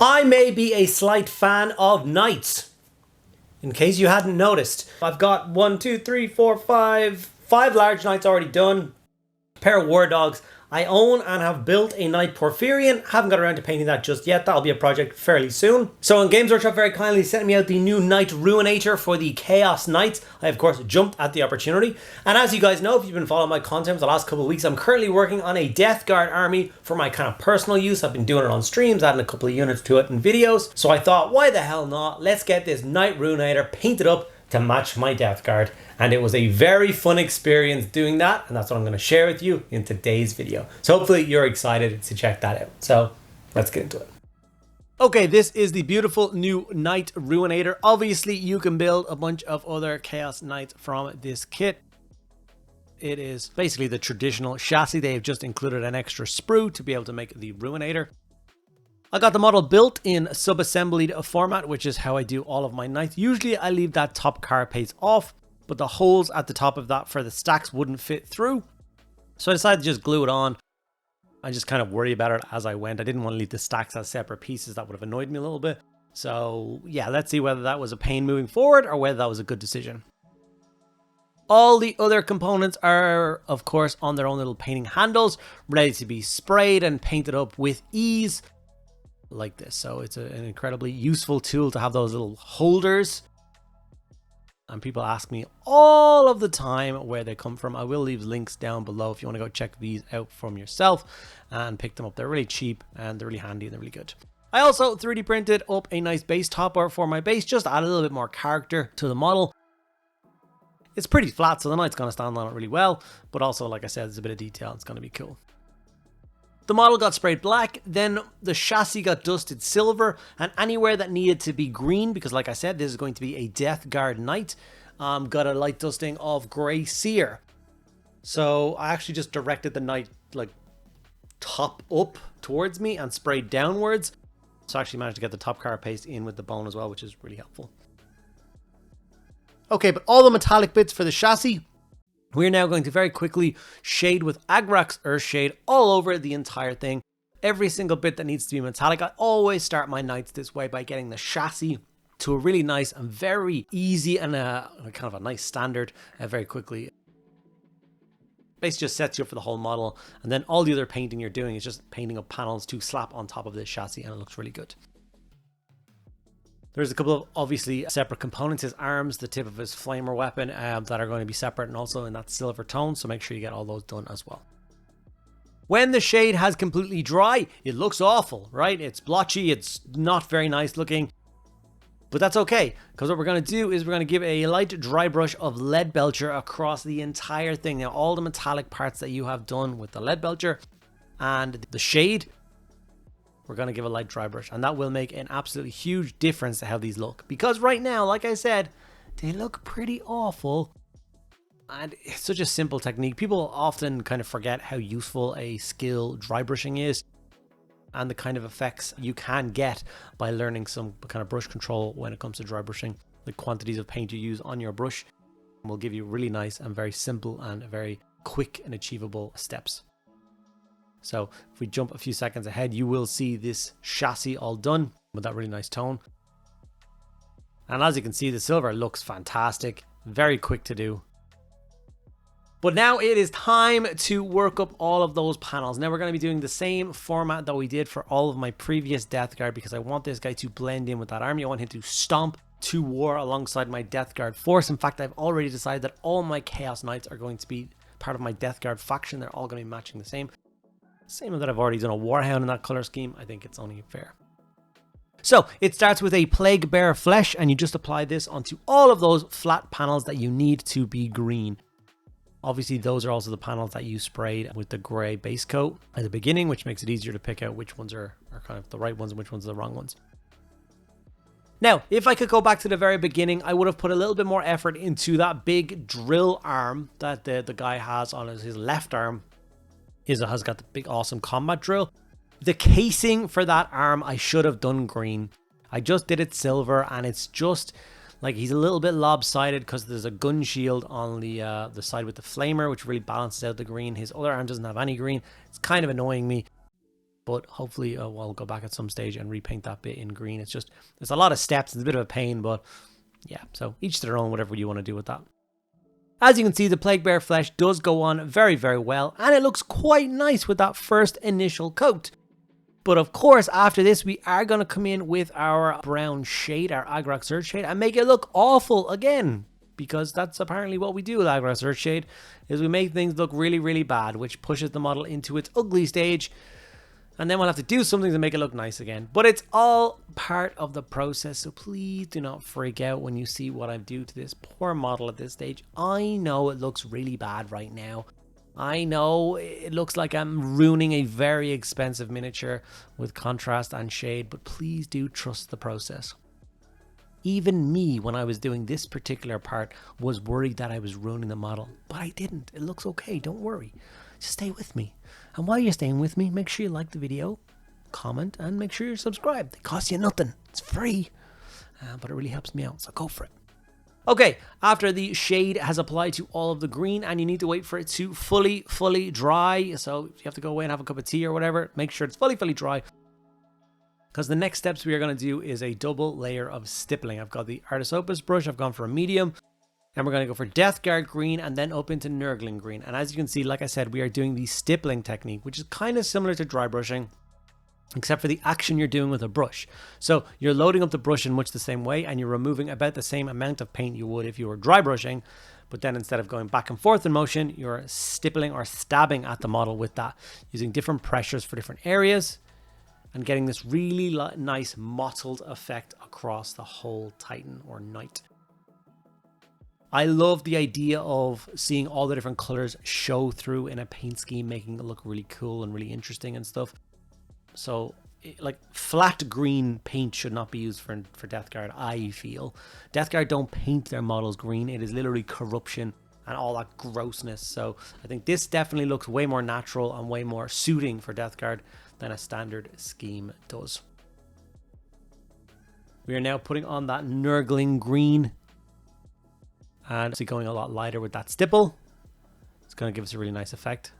I may be a slight fan of knights. In case you hadn't noticed, I've got 1, 2, 3, 4, 5 large knights already done. A pair of war dogs. I own and have built a Knight Porphyrion. Haven't got around to painting that just yet. That'll be a project fairly soon. So, Games Workshop very kindly sent me out the new Knight Ruinator for the Chaos Knights. I, of course, jumped at the opportunity. And as you guys know, if you've been following my content for the last couple of weeks, I'm currently working on a Death Guard army for my kind of personal use. I've been doing it on streams, adding a couple of units to it in videos. So I thought, why the hell not? Let's get this Knight Ruinator painted up to match my Death Guard. And it was a very fun experience doing that, and that's what I'm going to share with you in today's video. So hopefully you're excited to check that out. So let's get into it. Okay, this is the beautiful new Knight Ruinator. Obviously you can build a bunch of other Chaos Knights from this kit. It is basically the traditional chassis. They've just included an extra sprue to be able to make the Ruinator. I got the model built in sub-assembled format, which is how I do all of my knights. Usually I leave that top carapace off, but the holes at the top of that for the stacks wouldn't fit through. So I decided to just glue it on. I just kind of worry about it as I went. I didn't want to leave the stacks as separate pieces. That would have annoyed me a little bit. So yeah, let's see whether that was a pain moving forward or whether that was a good decision. All the other components are, of course, on their own little painting handles, ready to be sprayed and painted up with ease like this. So it's an incredibly useful tool to have those little holders. And people ask me all of the time where they come from. I will leave links down below if you want to go check these out from yourself and pick them up. They're really cheap and they're really handy and they're really good. I also 3D printed up a nice base topper for my base, just to add a little bit more character to the model. It's pretty flat, so the knight's going to stand on it really well, but also, like I said, there's a bit of detail. It's going to be cool. The model got sprayed black, then the chassis got dusted silver, and anywhere that needed to be green, because like I said, this is going to be a Death Guard Knight, got a light dusting of grey sear. So I actually just directed the knight like top up towards me and sprayed downwards. So I actually managed to get the top carapace in with the bone as well, which is really helpful. Okay, but all the metallic bits for the chassis, we're now going to very quickly shade with Agrax Earthshade all over the entire thing. Every single bit that needs to be metallic. I always start my knights this way by getting the chassis to a really nice and very easy and kind of a nice standard very quickly. Basically just sets you up for the whole model, and then all the other painting you're doing is just painting up panels to slap on top of this chassis, and it looks really good. There's a couple of obviously separate components, his arms, the tip of his flamer weapon that are going to be separate and also in that silver tone, so make sure you get all those done as well. When the shade has completely dry, it looks awful, right? It's blotchy, it's not very nice looking, but that's okay, because what we're going to do is we're going to give a light dry brush of lead belcher across the entire thing. Now all the metallic parts that you have done with the lead belcher and the shade, we're going to give a light dry brush, and that will make an absolutely huge difference to how these look, because right now, like I said, they look pretty awful, and it's such a simple technique. People often kind of forget how useful a skill dry brushing is and the kind of effects you can get by learning some kind of brush control when it comes to dry brushing. The quantities of paint you use on your brush will give you really nice and very simple and very quick and achievable steps. So if we jump a few seconds ahead, you will see this chassis all done with that really nice tone. And as you can see, the silver looks fantastic, very quick to do. But now it is time to work up all of those panels. Now we're going to be doing the same format that we did for all of my previous Death Guard, because I want this guy to blend in with that army. I want him to stomp to war alongside my Death Guard force. In fact, I've already decided that all my Chaos Knights are going to be part of my Death Guard faction. They're all going to be matching the same. Same that I've already done a Warhound in that color scheme. I think it's only fair. So it starts with a Plague Bear Flesh, and you just apply this onto all of those flat panels that you need to be green. Obviously, those are also the panels that you sprayed with the gray base coat at the beginning, which makes it easier to pick out which ones are kind of the right ones and which ones are the wrong ones. Now, if I could go back to the very beginning, I would have put a little bit more effort into that big drill arm that the guy has on his left arm. Has got the big awesome combat drill. The casing for that arm I should have done green. I just did it silver, and it's just like he's a little bit lopsided because there's a gun shield on the side with the flamer, which really balances out the green. His other arm doesn't have any green. It's kind of annoying me. but hopefully we'll go back at some stage and repaint that bit in green. It's a lot of steps. It's a bit of a pain, but yeah, so each to their own, whatever you want to do with that. As you can see, the Plague Bear flesh does go on very, very well, and it looks quite nice with that first initial coat. But of course, after this, we are going to come in with our brown shade, our Agrok Surge shade, and make it look awful again. Because that's apparently what we do with Agrok Surge shade, is we make things look really, really bad, which pushes the model into its ugly stage. And then we'll have to do something to make it look nice again. But it's all part of the process, so please do not freak out when you see what I do to this poor model at this stage. I know it looks really bad right now. I know it looks like I'm ruining a very expensive miniature with contrast and shade, but please do trust the process. Even me, when I was doing this particular part, was worried that I was ruining the model, but I didn't. It looks okay, don't worry. Just stay with me. And while you're staying with me, make sure you like the video, comment, and make sure you're subscribed. It costs you nothing. It's free, but it really helps me out, so go for it. Okay, after the shade has applied to all of the green, and you need to wait for it to fully dry, so if you have to go away and have a cup of tea or whatever, make sure it's fully dry, because the next steps we are going to do is a double layer of stippling. I've got the Artis Opus brush, I've gone for a medium, and we're going to go for Death Guard green and then up into Nurgling green. And as you can see, like I said, we are doing the stippling technique, which is kind of similar to dry brushing, except for the action you're doing with a brush. So you're loading up the brush in much the same way, and you're removing about the same amount of paint you would if you were dry brushing, but then instead of going back and forth in motion, you're stippling or stabbing at the model with that, using different pressures for different areas, and getting this really nice mottled effect across the whole Titan or Knight. I love the idea of seeing all the different colors show through in a paint scheme, making it look really cool and really interesting and stuff. So, like, flat green paint should not be used for Death Guard, I feel. Death Guard don't paint their models green. It is literally corruption and all that grossness. So I think this definitely looks way more natural and way more suiting for Death Guard than a standard scheme does. We are now putting on that Nurgling green, and it's going a lot lighter with that stipple. It's going to give us a really nice effect.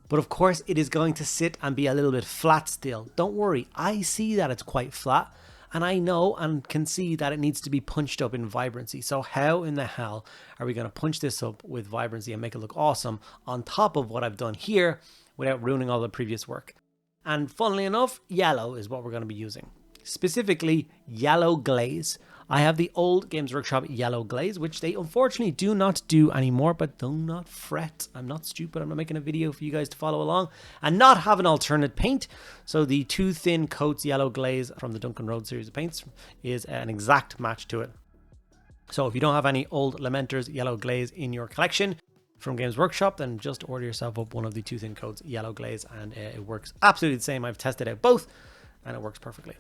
But of course, it is going to sit and be a little bit flat still. Don't worry, I see that it's quite flat, and I know and can see that it needs to be punched up in vibrancy. So how in the hell are we going to punch this up with vibrancy and make it look awesome on top of what I've done here without ruining all the previous work? And funnily enough, yellow is what we're going to be using. Specifically, yellow glaze. I have the old Games Workshop yellow glaze, which they unfortunately do not do anymore, but do not fret. I'm not stupid. I'm not making a video for you guys to follow along and not have an alternate paint. So the Too Thin Coats yellow glaze from the Duncan Road series of paints is an exact match to it. So if you don't have any old Lamenter's yellow glaze in your collection from Games Workshop, then just order yourself up one of the Too Thin Coats yellow glaze, and it works absolutely the same. I've tested out both and it works perfectly.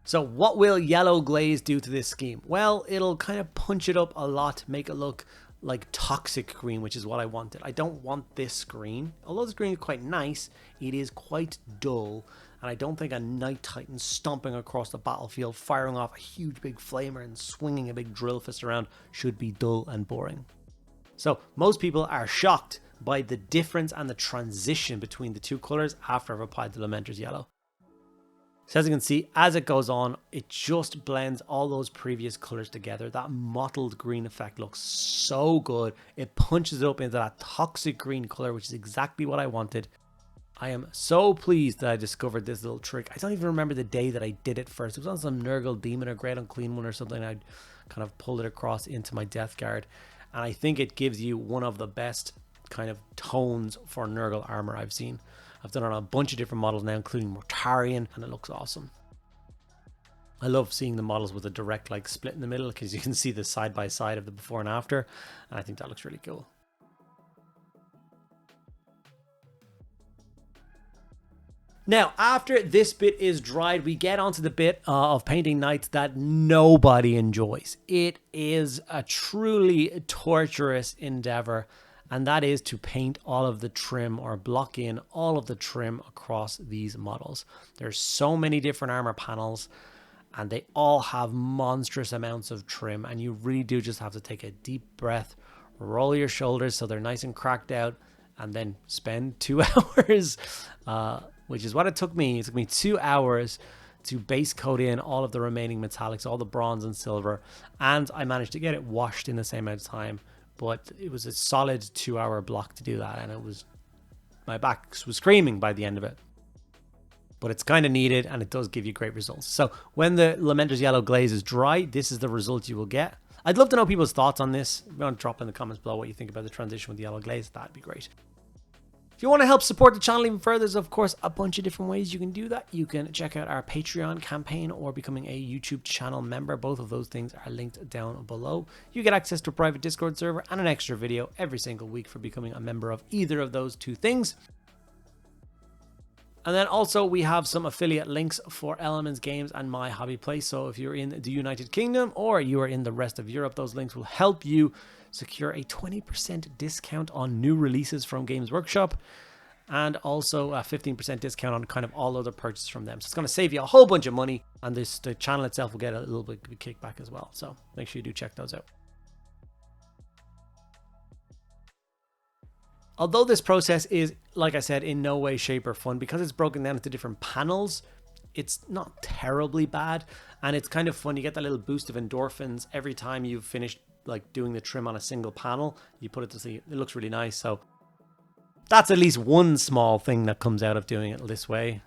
So what will yellow glaze do to this scheme? Well, it'll kind of punch it up a lot, make it look like toxic green, which is what I wanted. I don't want this green. Although this green is quite nice, it is quite dull. And I don't think a Knight Titan stomping across the battlefield, firing off a huge big flamer and swinging a big drill fist around should be dull and boring. So most people are shocked by the difference and the transition between the two colors after I've applied the Lamenter's yellow. So as you can see, as it goes on, it just blends all those previous colors together. That mottled green effect looks so good. It punches it up into that toxic green color, which is exactly what I wanted. I am so pleased that I discovered this little trick. I don't even remember the day that I did it first. It was on some Nurgle Demon or Great Unclean one or something. I kind of pulled it across into my Death Guard. And I think it gives you one of the best kind of tones for Nurgle armor I've seen. I've done it on a bunch of different models now, including Mortarion, and it looks awesome. I love seeing the models with a direct like split in the middle, because you can see the side by side of the before and after, and I think that looks really cool. Now, after this bit is dried, we get onto the bit of painting Knights that nobody enjoys. It is a truly torturous endeavor, and that is to paint all of the trim or block in all of the trim across these models. There's so many different armor panels, and they all have monstrous amounts of trim, and you really do just have to take a deep breath, roll your shoulders so they're nice and cracked out, and then spend 2 hours, which is what it took me. It took me 2 hours to base coat in all of the remaining metallics, all the bronze and silver, and I managed to get it washed in the same amount of time. But it was a solid 2-hour block to do that, and my back was screaming by the end of it. But it's kind of needed, and it does give you great results. So when the Lamenter's Yellow Glaze is dry, this is the result you will get. I'd love to know people's thoughts on this. If you want to drop in the comments below what you think about the transition with the Yellow Glaze, that'd be great. If you want to help support the channel even further, there's of course a bunch of different ways you can do that. You can check out our Patreon campaign or becoming a YouTube channel member. Both of those things are linked down below. You get access to a private Discord server and an extra video every single week for becoming a member of either of those two things. And then also we have some affiliate links for Elements Games and My Hobby Place. So if you're in the United Kingdom or you are in the rest of Europe, those links will help you secure a 20% discount on new releases from Games Workshop, and also a 15% discount on kind of all other purchases from them. So it's going to save you a whole bunch of money, and the channel itself will get a little bit of a kickback as well. So make sure you do check those out. Although this process is, like I said, in no way, shape or fun, because it's broken down into different panels, it's not terribly bad, and it's kind of fun. You get that little boost of endorphins every time you've finished like doing the trim on a single panel. You put it to see, it looks really nice. So that's at least one small thing that comes out of doing it this way.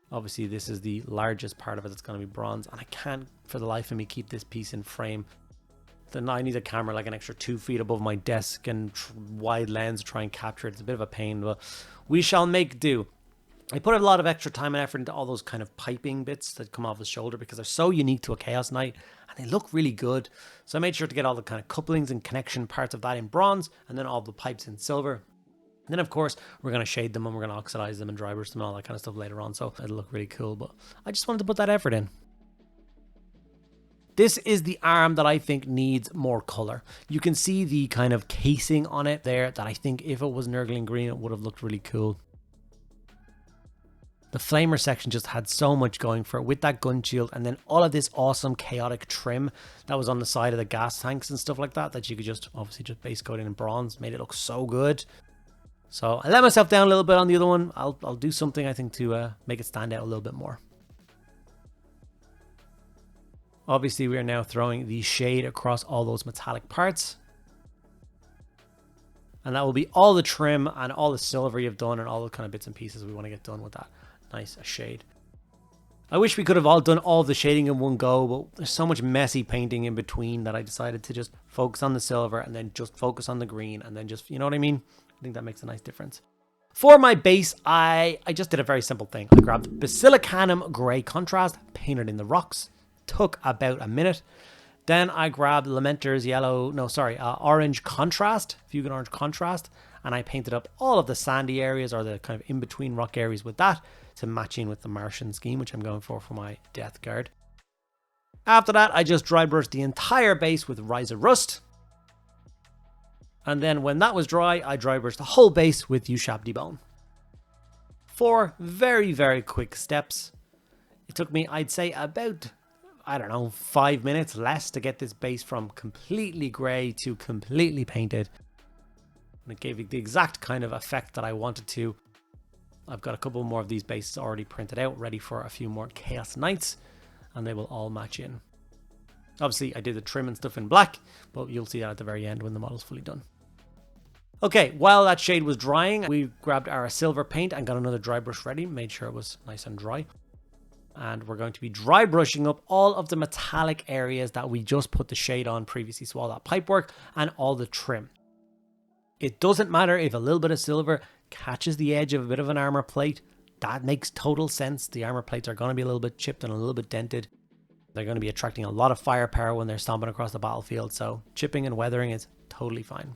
Obviously this is the largest part of it. It's going to be bronze, and I can't for the life of me keep this piece in frame. Then I need a camera like an extra 2 feet above my desk and wide lens to try and capture it. It's a bit of a pain, but we shall make do. I put a lot of extra time and effort into all those kind of piping bits that come off the shoulder because they're so unique to a Chaos Knight and they look really good. So I made sure to get all the kind of couplings and connection parts of that in bronze, and then all the pipes in silver. And then of course we're going to shade them and we're going to oxidize them and dry brush them and all that kind of stuff later on. So it'll look really cool, but I just wanted to put that effort in. This is the arm that I think needs more color. You can see the kind of casing on it there that I think if it was Nurgle in green, it would have looked really cool. The flamer section just had so much going for it with that gun shield, and then all of this awesome chaotic trim that was on the side of the gas tanks and stuff like that, that you could just obviously just base coat in bronze, made it look so good. So I let myself down a little bit on the other one. I'll do something I think to make it stand out a little bit more. Obviously we are now throwing the shade across all those metallic parts. And that will be all the trim and all the silver you've done and all the kind of bits and pieces we want to get done with that nice shade. I wish we could have all done all the shading in one go, but there's so much messy painting in between that I decided to just focus on the silver and then just focus on the green and then just, you know what I mean? I think that makes a nice difference. For my base, I just did a very simple thing. I grabbed Basilicanum Grey Contrast, painted in the rocks. Took about a minute. Then I grabbed Lamenter's Orange Contrast, Fugan Orange Contrast, and I painted up all of the sandy areas or the kind of in-between rock areas with that to match in with the Martian scheme, which I'm going for my Death Guard. After that, I just dry brushed the entire base with Rise of Rust. And then when that was dry, I dry brushed the whole base with Ushab Debone. 4 very, very quick steps. It took me, I'd say, about, I don't know, 5 minutes less to get this base from completely grey to completely painted. And it gave it the exact kind of effect that I wanted to. I've got a couple more of these bases already printed out, ready for a few more Chaos Knights, and they will all match in. Obviously, I did the trim and stuff in black, but you'll see that at the very end when the model's fully done. Okay, while that shade was drying, we grabbed our silver paint and got another dry brush ready, made sure it was nice and dry. And we're going to be dry brushing up all of the metallic areas that we just put the shade on previously. So all that pipework and all the trim. It doesn't matter if a little bit of silver catches the edge of a bit of an armor plate. That makes total sense. The armor plates are going to be a little bit chipped and a little bit dented. They're going to be attracting a lot of firepower when they're stomping across the battlefield. So chipping and weathering is totally fine.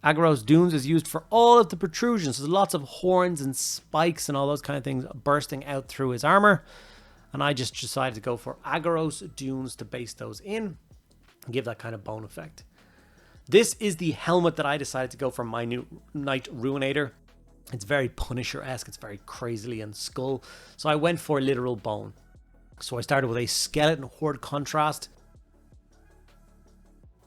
Agros Dunes is used for all of the protrusions. There's lots of horns and spikes and all those kind of things bursting out through his armor. And I just decided to go for Agros Dunes to base those in and give that kind of bone effect. This is the helmet that I decided to go for my new Knight Ruinator. It's very Punisher-esque. It's very crazily and skull. So I went for literal bone. So I started with a skeleton horde contrast.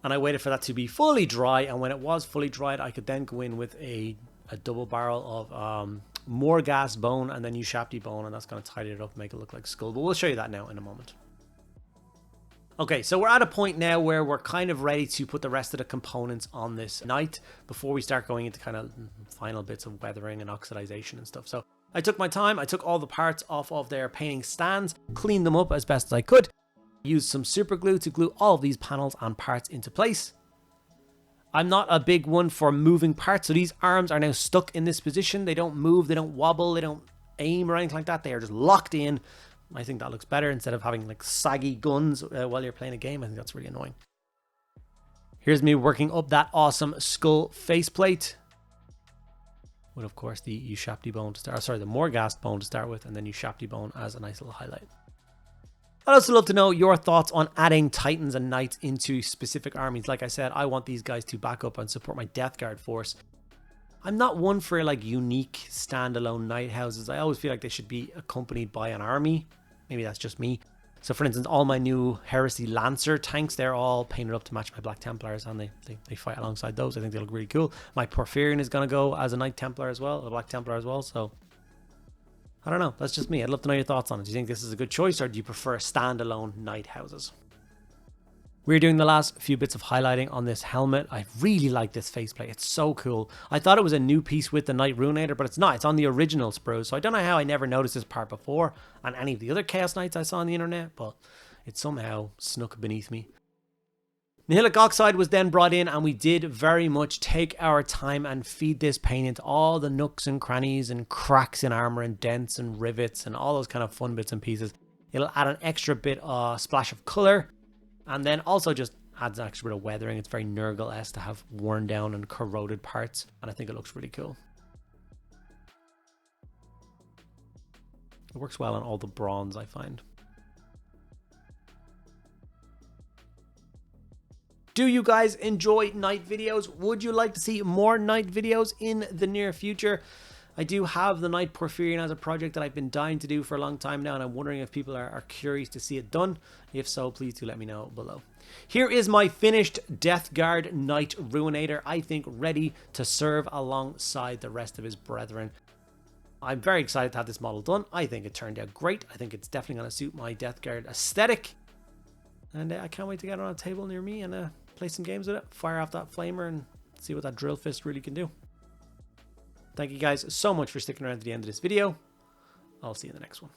And I waited for that to be fully dry, and when it was fully dried, I could then go in with a double barrel of more gas bone and then Ushapti bone, and that's going to tidy it up, make it look like skull. But we'll show you that now in a moment. Okay, so we're at a point now where we're kind of ready to put the rest of the components on this knight before we start going into kind of final bits of weathering and oxidization and stuff. So I took my time, I took all the parts off of their painting stands, cleaned them up as best as I could, used some super glue to glue all of these panels and parts into place. I'm not a big one for moving parts, so these arms are now stuck in this position. They don't move, they don't wobble, they don't aim or anything like that. They are just locked in. I think that looks better instead of having like saggy guns while you're playing a game. I think that's really annoying. Here's me working up that awesome skull faceplate. With of course the Ushapti bone to start, sorry, the Morghast bone to start with, and then Ushapti bone as a nice little highlight. I'd also love to know your thoughts on adding Titans and Knights into specific armies. Like I said, I want these guys to back up and support my Death Guard force. I'm not one for like unique standalone Knight houses. I always feel like they should be accompanied by an army. Maybe that's just me. So for instance, all my new Heresy Lancer tanks, they're all painted up to match my Black Templars, and they fight alongside those. I think they look really cool. My Porphyrion is going to go as a Knight Templar as well, a Black Templar as well. So I don't know. That's just me. I'd love to know your thoughts on it. Do you think this is a good choice, or do you prefer standalone Knight houses? We're doing the last few bits of highlighting on this helmet. I really like this faceplate. It's so cool. I thought it was a new piece with the Knight Ruinator, but it's not. It's on the original sprue. So I don't know how I never noticed this part before on any of the other Chaos Knights I saw on the internet, but it somehow snuck beneath me. Nihilic Oxide was then brought in, and we did very much take our time and feed this paint into all the nooks and crannies and cracks in armor and dents and rivets and all those kind of fun bits and pieces. It'll add an extra bit of splash of color, and then also just adds an extra bit of weathering. It's very Nurgle-esque to have worn down and corroded parts, and I think it looks really cool. It works well on all the bronze, I find. Do you guys enjoy Knight videos? Would you like to see more Knight videos in the near future? I do have the Knight Porphyrion as a project that I've been dying to do for a long time now, and I'm wondering if people are curious to see it done. If so, please do let me know below. Here is my finished Death Guard Knight Ruinator, I think ready to serve alongside the rest of his brethren. I'm very excited to have this model done. I think it turned out great. I think it's definitely going to suit my Death Guard aesthetic. And I can't wait to get it on a table near me and play some games with it, fire off that flamer and see what that drill fist really can do. Thank you guys so much for sticking around to the end of this video. I'll see you in the next one.